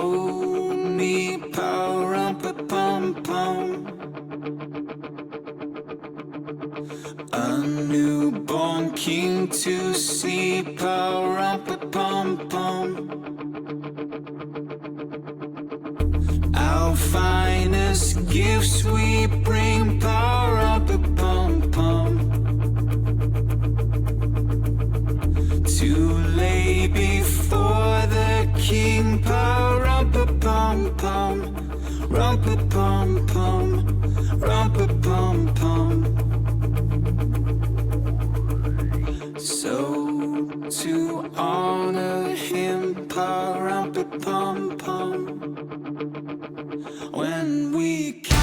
told me power up a pum pum. A newborn king to see, power up a pum pum. Our finest gifts we bring, power up a pum pum. To lay before the king, power up a pum pum. Rump a pum pum, rump a pum pum. So to honor him, power up a pum pum. When we can.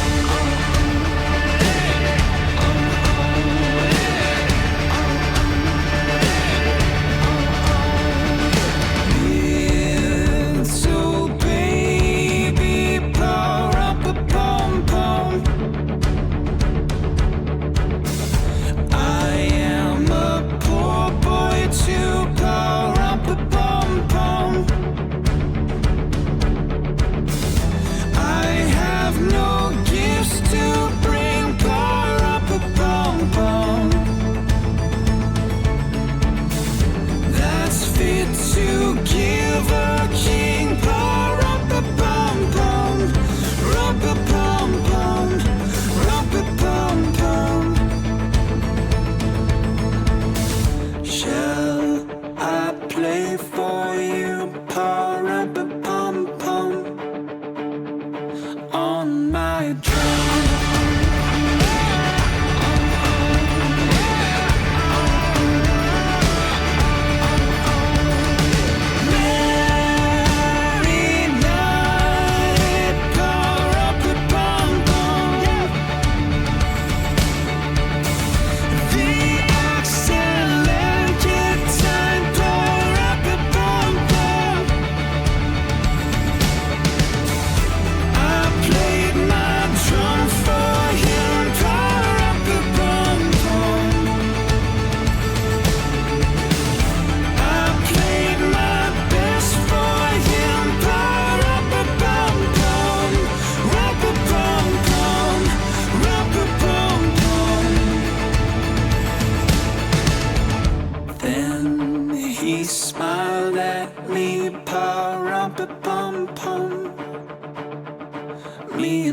He smiled at me, power up a pum pum. Me